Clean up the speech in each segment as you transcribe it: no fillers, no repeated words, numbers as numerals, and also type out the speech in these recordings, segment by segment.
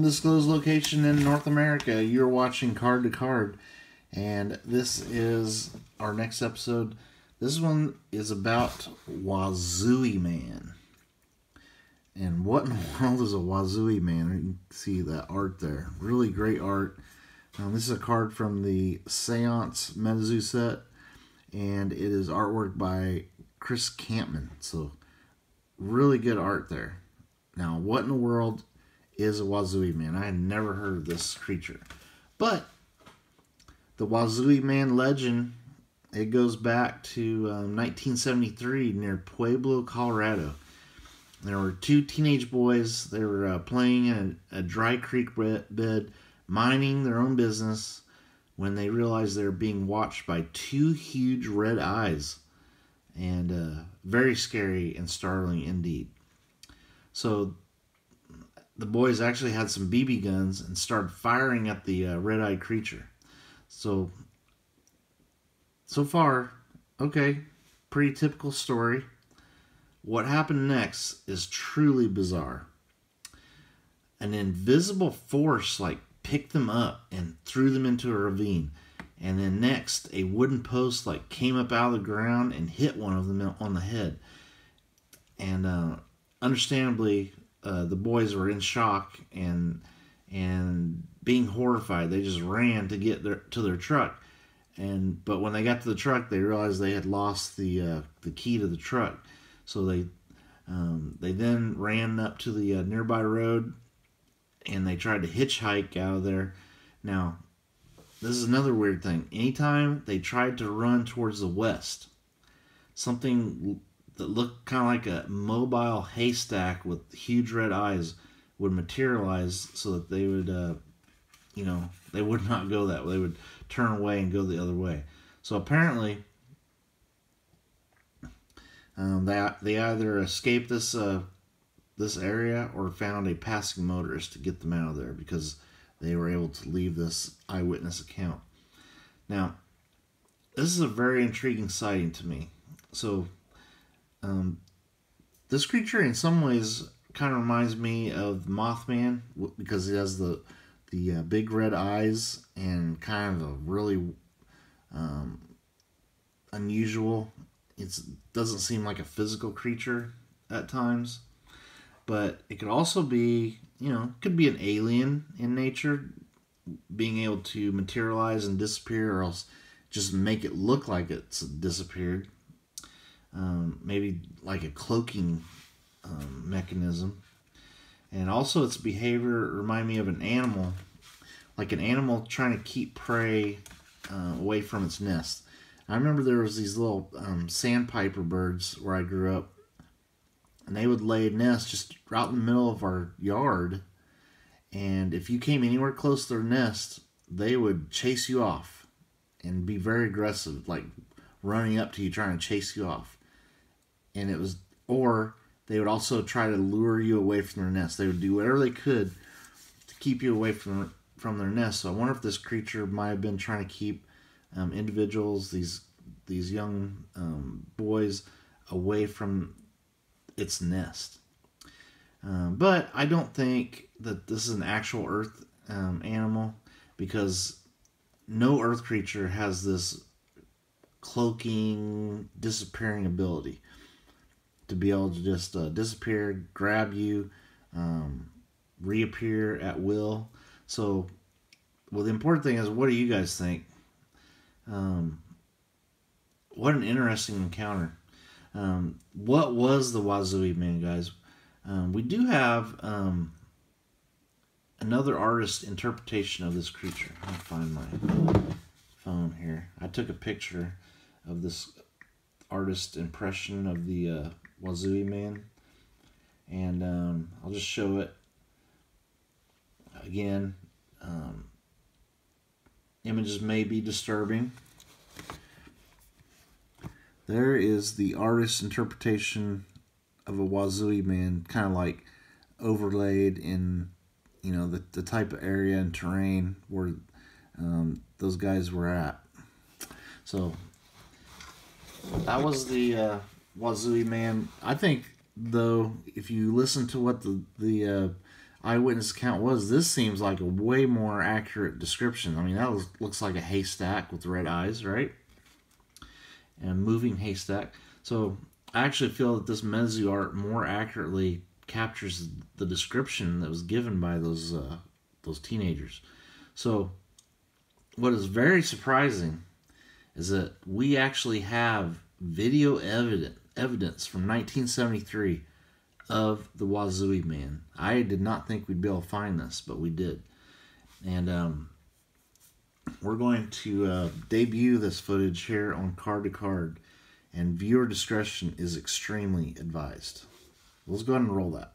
undisclosed location in North America. You're watching Card to Card, and this is our next episode. This one is about Wazooey Man. And what in the world is a Wazooey Man? You can see that art there. Really great art. This is a card from the Seance MetaZoo set, and it is artwork by Chris Campman. So, really good art there. Now, what in the world is a Wazooey Man? I had never heard of this creature. But the Wazooey Man legend, it goes back to 1973 near Pueblo, Colorado. There were two teenage boys. They were playing in a dry creek bed, minding their own business, when they realized they were being watched by two huge red eyes. And very scary and startling indeed. So the boys actually had some BB guns and started firing at the red-eyed creature. So far, okay, pretty typical story. What happened next is truly bizarre. An invisible force picked them up and threw them into a ravine. And then next, a wooden post came up out of the ground and hit one of them on the head. And understandably, the boys were in shock and being horrified. They just ran to get to their truck. But when they got to the truck, they realized they had lost the key to the truck. So they then ran up to the nearby road, and they tried to hitchhike out of there. Now, this is another weird thing. Anytime they tried to run towards the west, something that looked kind of like a mobile haystack with huge red eyes would materialize, so that they would, they would not go that way. They would turn away and go the other way. So apparently, they either escaped this area or found a passing motorist to get them out of there, because they were able to leave this eyewitness account. Now, this is a very intriguing sighting to me. So, this creature in some ways kind of reminds me of Mothman, because he has the big red eyes and kind of a really unusual. It doesn't seem like a physical creature at times, but it could also be, could be an alien in nature, being able to materialize and disappear, or else just make it look like it's disappeared. Maybe like a cloaking mechanism. And also its behavior remind me of an animal, like an animal trying to keep prey away from its nest. I remember there was these little sandpiper birds where I grew up, and they would lay a nest just right in the middle of our yard, and if you came anywhere close to their nest, they would chase you off and be very aggressive, like running up to you trying to chase you off. And or they would also try to lure you away from their nest. They would do whatever they could to keep you away from their nest. So I wonder if this creature might have been trying to keep individuals, these young boys, away from its nest. But I don't think that this is an actual Earth animal, because no Earth creature has this cloaking, disappearing ability to be able to just disappear, grab you, reappear at will. So, well, the important thing is, what do you guys think? What an interesting encounter. What was the Wazooey Man, guys? We do have another artist's interpretation of this creature. I'll find my phone here. I took a picture of this artist's impression of the Wazooey Man, and I'll just show it again. Images may be disturbing. There is the artist's interpretation of a Wazooey Man, kind of like overlaid in, the type of area and terrain where those guys were at. So that was the Wazooey Man. I think, though, if you listen to what the eyewitness account was, this seems like a way more accurate description. I mean, looks like a haystack with red eyes, right? And a moving haystack. So I actually feel that this Mezu art more accurately captures the description that was given by those teenagers. So what is very surprising is that we actually have video evidence from 1973 of the Wazooey Man. I did not think we'd be able to find this, but we did. And we're going to debut this footage here on Card to Card, and viewer discretion is extremely advised. Let's go ahead and roll that.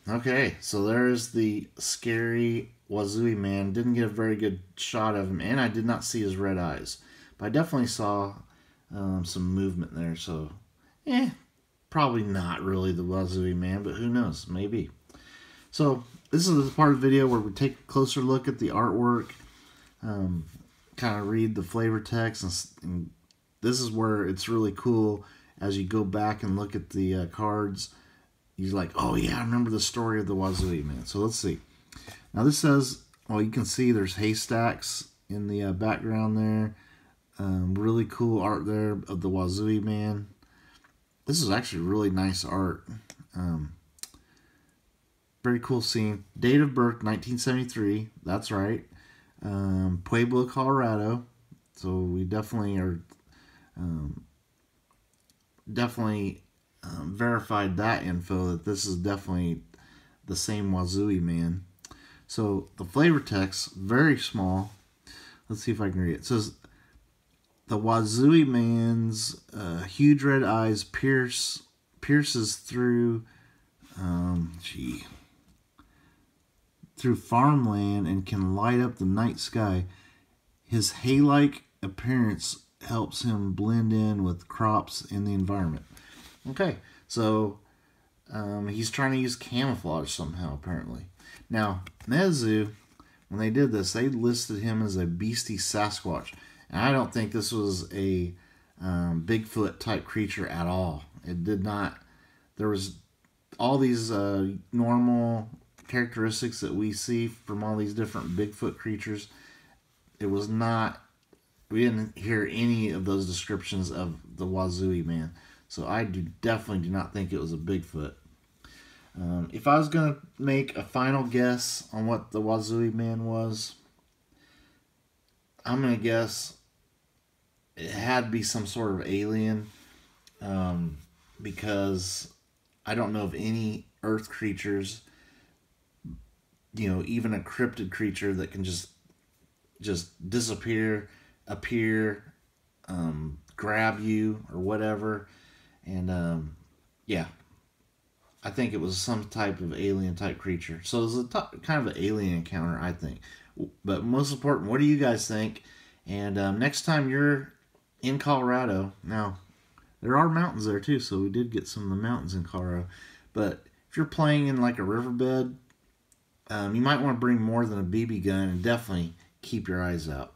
Okay, so there's the scary Wazooey Man. Didn't get a very good shot of him, and I did not see his red eyes. But I definitely saw some movement there, so, probably not really the Wazooey Man, but who knows, maybe. So, this is the part of the video where we take a closer look at the artwork, kind of read the flavor text, and this is where it's really cool as you go back and look at the cards. You're like, oh yeah, I remember the story of the Wazooey Man. So let's see. Now this says, well, you can see there's haystacks in the background there. Really cool art there of the Wazooey Man. This is actually really nice art. Very cool scene. Date of birth, 1973. That's right. Pueblo, Colorado. So we definitely are verified that info, that this is definitely the same Wazooey Man. So the flavor text, very small. Let's see if I can read it. It says, the Wazooey Man's huge red eyes pierces through through farmland and can light up the night sky. His hay-like appearance helps him blend in with crops in the environment. Okay, so he's trying to use camouflage somehow, apparently. Now, Mezu, when they did this, they listed him as a beastie Sasquatch. And I don't think this was a Bigfoot type creature at all. It did not. There was all these normal characteristics that we see from all these different Bigfoot creatures. It was not, we didn't hear any of those descriptions of the Wazooey Man. So I definitely do not think it was a Bigfoot. If I was going to make a final guess on what the Wazooey Man was, I'm going to guess it had to be some sort of alien, because I don't know of any earth creatures, even a cryptid creature that can just disappear, appear, grab you or whatever. And yeah, I think it was some type of alien type creature. So it was a kind of an alien encounter, I think. But most important, what do you guys think? And next time you're in Colorado, now there are mountains there too, so we did get some of the mountains in Colorado. But if you're playing in like a riverbed, you might want to bring more than a BB gun, and definitely keep your eyes out.